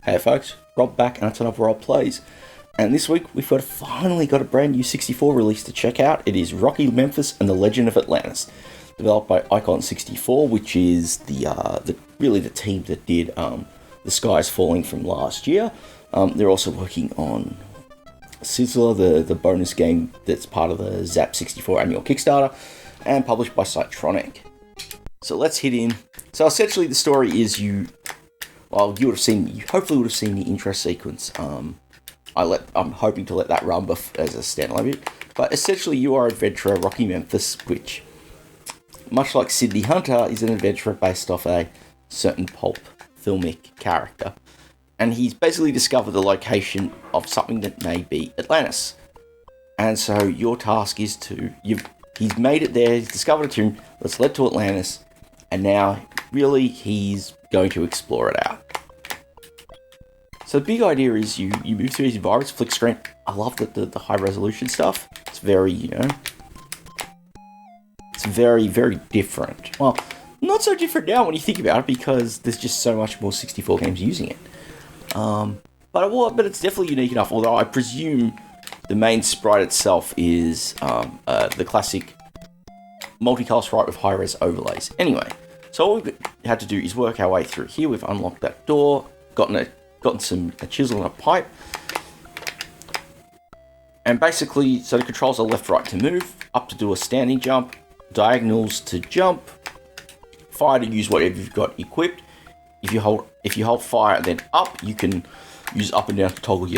Hey folks, Rob back and it's another Rob Plays. And this week we've finally got a brand new 64 release to check out. It is Rocky Memphis and the Legend of Atlantis. Developed by Icon 64, which is really the team that did The Skies Falling from last year. They're also working on Sizzler, the bonus game that's part of the Zap 64 annual Kickstarter, and published by Psytronik. So let's hit in. So essentially the story is you hopefully would have seen the intro sequence. I'm hoping to let that run as a standalone bit. But essentially you are adventurer Rocky Memphis, which, much like Sydney Hunter, is an adventurer based off a certain pulp filmic character. And he's basically discovered the location of something that may be Atlantis. And so your task is he's made it there, he's discovered a tomb, let's head to Atlantis, and now really he's going to explore it out. So the big idea is you move through these environments, flick screen. I love the high resolution stuff. It's very, it's very, very different. Well, not so different now when you think about it, because there's just so much more 64 games using it. But it's definitely unique enough, although I presume the main sprite itself is the classic multicolour sprite with high-res overlays. Anyway, so all we've had to do is work our way through here. We've unlocked that door, gotten a chisel and a pipe. And basically, so the controls are left, right to move, up to do a standing jump, diagonals to jump, fire to use whatever you've got equipped. If you hold fire then up, you can use up and down to toggle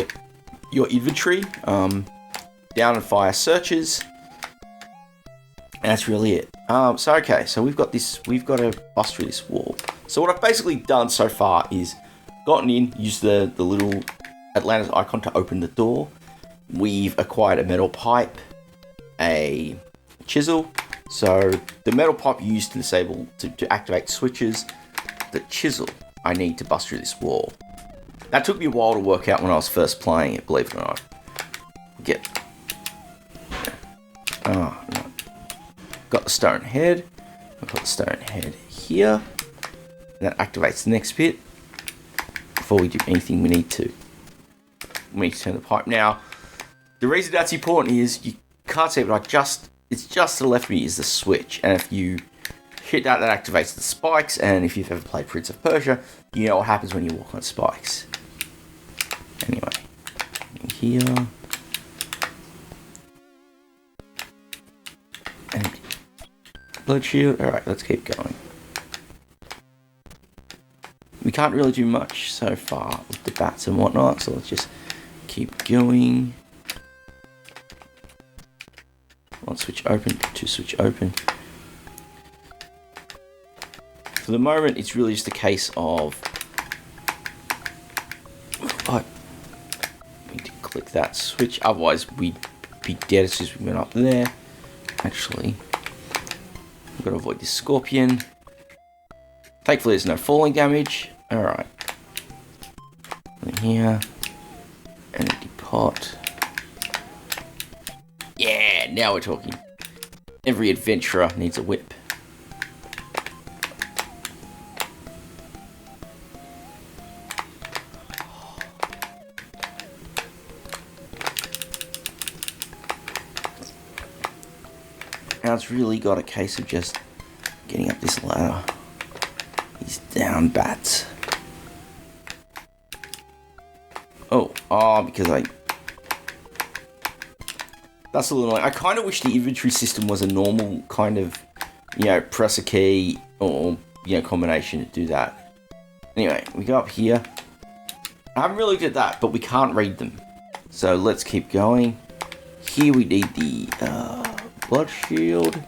your inventory. Down and fire searches. And that's really it. So we've got to bust through this wall. So what I've basically done so far is gotten in, used the little Atlantis icon to open the door. We've acquired a metal pipe, a chisel. So the metal pipe you use to disable to activate switches. The chisel I need to bust through this wall. That took me a while to work out when I was first playing it, believe it or not. No. Got the stone head. I've got the stone head here. And that activates the next bit. Before we do anything, we need to turn the pipe. Now, the reason that's important is you can't see it, but it's just to the left of me is the switch. And if you hit that activates the spikes, and if you've ever played Prince of Persia, you know what happens when you walk on spikes. Anyway, here. And blood shield. Alright, let's keep going. We can't really do much so far with the bats and whatnot, so let's just keep going. One switch open, two switch open. For the moment, it's really just a case of I need to click that switch, otherwise we'd be dead as soon as we went up there. Actually, I've got to avoid this scorpion. Thankfully, there's no falling damage. Alright. In here. An empty pot. Yeah, now we're talking. Every adventurer needs a whip. Now it's really got a case of just getting up this ladder. These down bats. Because that's a little annoying. I kind of wish the inventory system was a normal kind of, press a key or, combination to do that. Anyway, we go up here. I haven't really looked at that, but we can't read them. So let's keep going. Here we need the blood shield.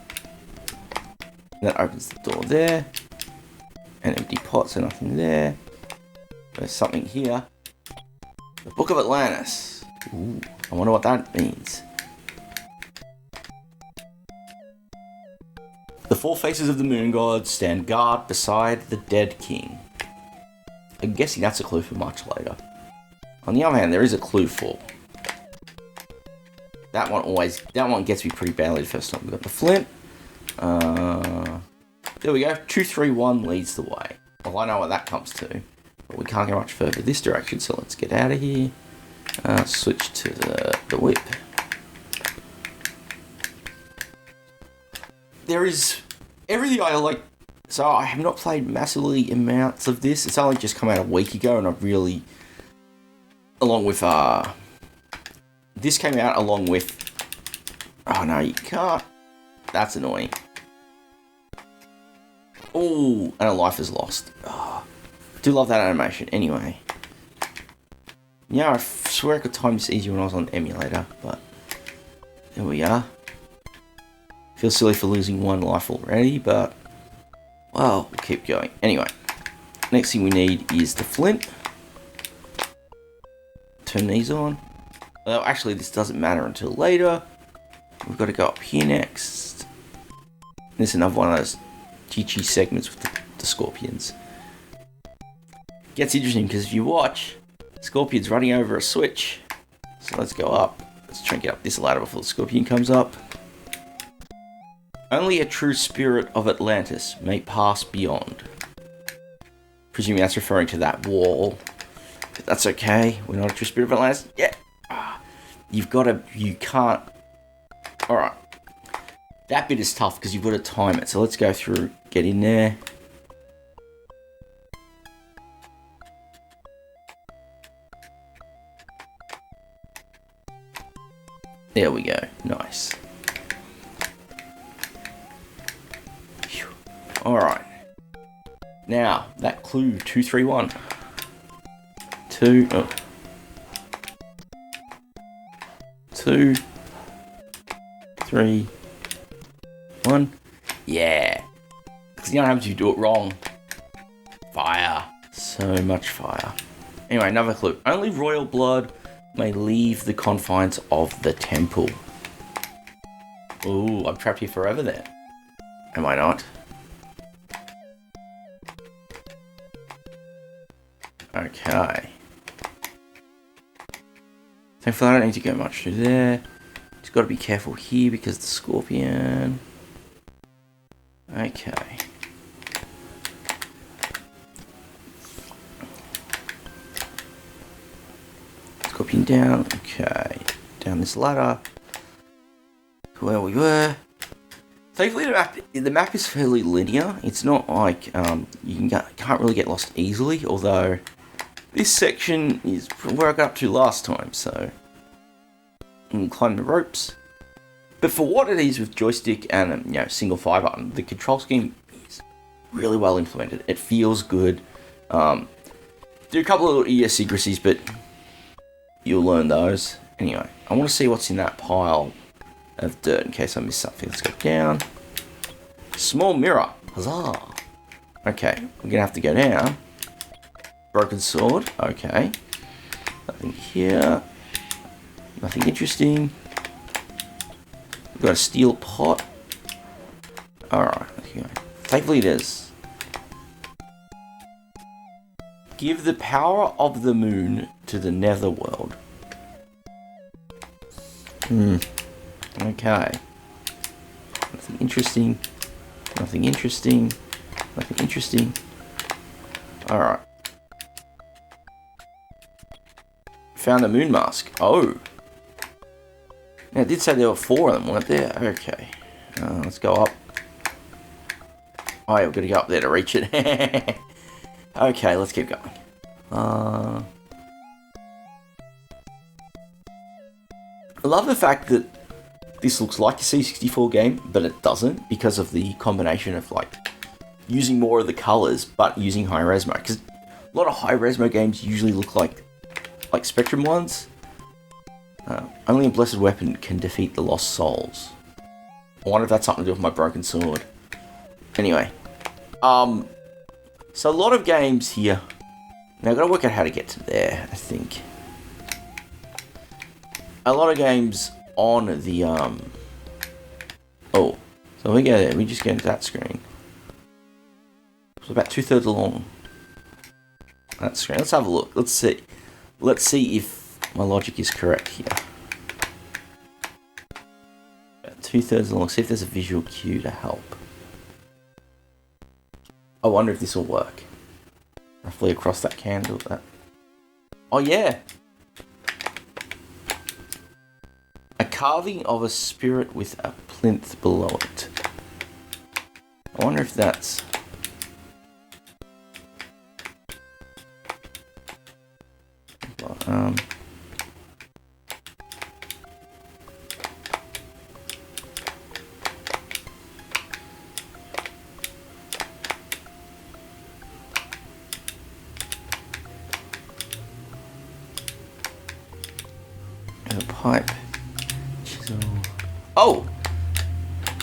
That opens the door there. An empty pot, so nothing there. There's something here. The Book of Atlantis. Ooh, I wonder what that means. The four faces of the moon god stand guard beside the dead king. I'm guessing that's a clue for much later. On the other hand, there is a clue for. That one gets me pretty badly the first time. We've got the flint. There we go. 231 leads the way. Well, I know what that comes to. But we can't go much further this direction, so let's get out of here. Switch to the whip. There is everything I like. So I have not played massively amounts of this. It's only just come out a week ago, and I've really, along with this came out along with. Oh no, you can't. That's annoying. Oh, and a life is lost. Oh, do love that animation. Anyway, yeah, I swear I could time this easier when I was on the emulator, but there we are. Feel silly for losing one life already, but well, we'll keep going. Anyway, next thing we need is the flint. Turn these on. Well, actually, this doesn't matter until later. We've got to go up here next. This is another one of those GG segments with the scorpions. Gets interesting because if you watch, scorpion's running over a switch. So let's go up. Let's try and get up this ladder before the scorpion comes up. Only a true spirit of Atlantis may pass beyond. Presuming that's referring to that wall. But that's okay. We're not a true spirit of Atlantis. Yeah. You can't. Alright. That bit is tough because you've got to time it. So let's go through, get in there. There we go. Nice. Alright. Now, that clue, 231. 2, 2, 3, 1. Yeah. Because you don't have to do it wrong. Fire. So much fire. Anyway, another clue. Only royal blood may leave the confines of the temple. Ooh, I'm trapped here forever then. Am I not? Okay. Thankfully, I don't need to go much through there. Just got to be careful here because the scorpion. Okay. Scorpion down. Okay. Down this ladder. To where we were. Thankfully, the map is fairly linear. It's not like can't really get lost easily. Although this section is where I got up to last time, so you can climb the ropes. But for what it is with joystick and single fire button, the control scheme is really well implemented. It feels good. Do a couple of little idiosyncrasies, but you'll learn those. Anyway, I want to see what's in that pile of dirt in case I miss something. Let's go down. Small mirror. Huzzah. Okay, we're gonna have to go down. Broken sword. Okay. Nothing here. Nothing interesting. We've got a steel pot. Alright, okay. Thankfully it is. Give the power of the moon to the netherworld. Okay. Nothing interesting. Nothing interesting. Nothing interesting. Alright. Found a moon mask. Oh. Now, it did say there were 4 of them, weren't there? Okay. Let's go up. Oh, yeah, we've got to go up there to reach it. Okay, let's keep going. I love the fact that this looks like a C64 game, but it doesn't because of the combination of using more of the colors, but using high resmo. Because a lot of high resmo games usually look like Spectrum ones. Only a blessed weapon can defeat the lost souls. I wonder if that's something to do with my broken sword. Anyway, so a lot of games here. Now I've got to work out how to get to there. I think a lot of games on the Oh, so we go there. We just go into that screen. It's about 2/3 along that screen. Let's have a look. Let's see. Let's see if my logic is correct here. About 2/3 along. See if there's a visual cue to help. I wonder if this will work. I roughly across that candle. Oh yeah, a carving of a spirit with a plinth below it. I wonder if that's... a pipe. Chisel. Oh!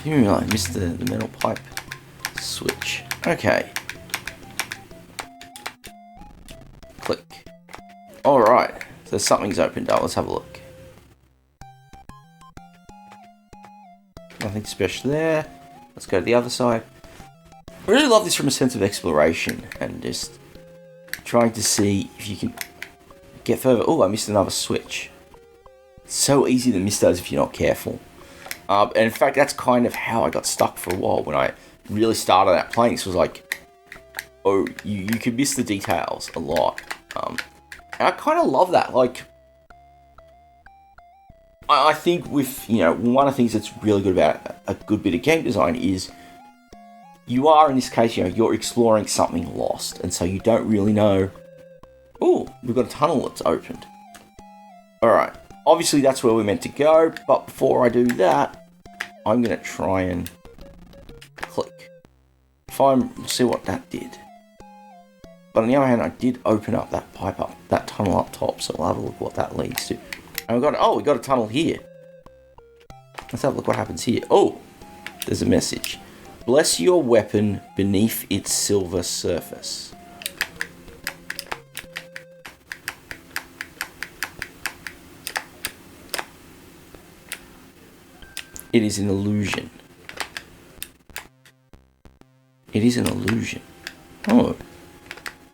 You know, I missed the metal pipe switch. Okay. Click. Alright. So something's opened up. Let's have a look. Nothing special there. Let's go to the other side. I really love this from a sense of exploration and just trying to see if you can get further. Oh, I missed another switch. It's so easy to miss those if you're not careful. And in fact, that's kind of how I got stuck for a while when I really started out playing. This was like, oh, you could miss the details a lot. And I kind of love that. Like, I think with, you know, one of the things that's really good about a good bit of game design is you are, in this case, you know, you're exploring something lost. And so you don't really know, oh, we've got a tunnel that's opened. Alright, obviously that's where we're meant to go. But before I do that, I'm going to try and click. See what that did. But on the other hand, I did open up that pipe up, that tunnel up top, so we'll have a look what that leads to. And we got a tunnel here. Let's have a look what happens here. Oh, there's a message. Bless your weapon beneath its silver surface. It is an illusion. It is an illusion. Oh.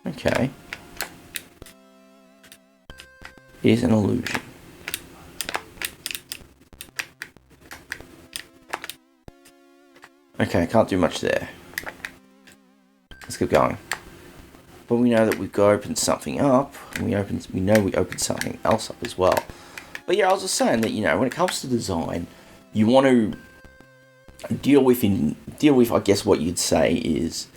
Okay. It is an illusion. Okay, I can't do much there. Let's keep going. But we know that we've got to open something up, and we know we opened something else up as well. But yeah, I was just saying that, you know, when it comes to design, you want to deal with, I guess what you'd say is,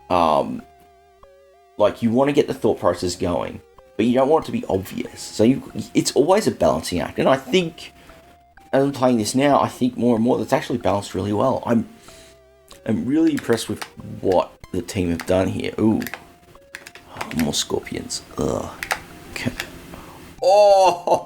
like, you want to get the thought process going, but you don't want it to be obvious. So it's always a balancing act, and I think, as I'm playing this now, I think more and more that's actually balanced really well. I'm really impressed with what the team have done here. Ooh, more scorpions. Ugh. Okay. Oh.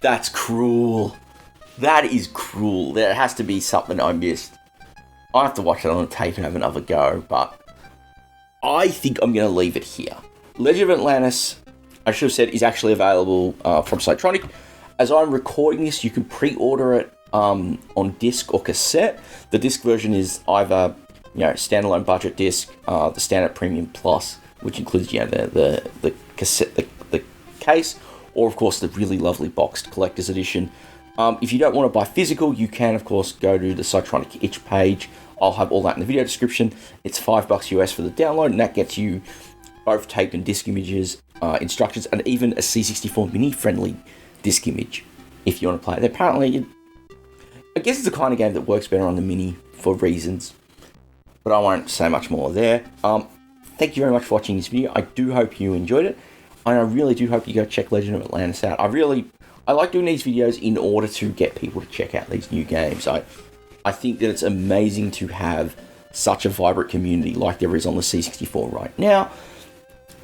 That's cruel. That is cruel. There has to be something I missed. I'll have to watch it on the tape and have another go, but I think I'm going to leave it here. Legend of Atlantis, I should have said, is actually available from Psytronik. As I'm recording this, you can pre-order it on disc or cassette. The disc version is either, you know, standalone budget disc, the standard premium plus, which includes, you know, the cassette, the case, or of course the really lovely boxed collector's edition. If you don't want to buy physical, you can of course go to the Psytronik itch page. I'll have all that in the video description. It's $5 US for the download, and that gets you both tape and disc images, instructions, and even a C64 Mini friendly disc image if you want to play it. Apparently, I guess it's the kind of game that works better on the Mini for reasons, but I won't say much more there. Thank you very much for watching this video. I do hope you enjoyed it, and I really do hope you go check Legend of Atlantis out. I like doing these videos in order to get people to check out these new games. I think that it's amazing to have such a vibrant community like there is on the C64 right now,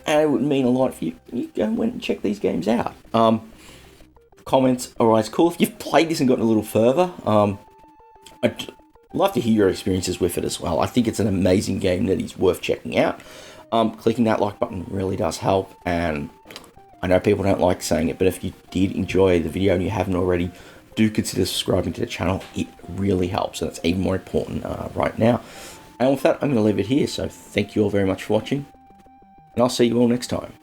and it would mean a lot if you go and check these games out. Comments are always cool. If you've played this and gotten a little further, I'd love to hear your experiences with it as well. I think it's an amazing game that is worth checking out. Clicking that like button really does help, and I know people don't like saying it, but if you did enjoy the video and you haven't already, do consider subscribing to the channel. It really helps, and it's even more important right now. And with that, I'm going to leave it here, so thank you all very much for watching. and I'll see you all next time.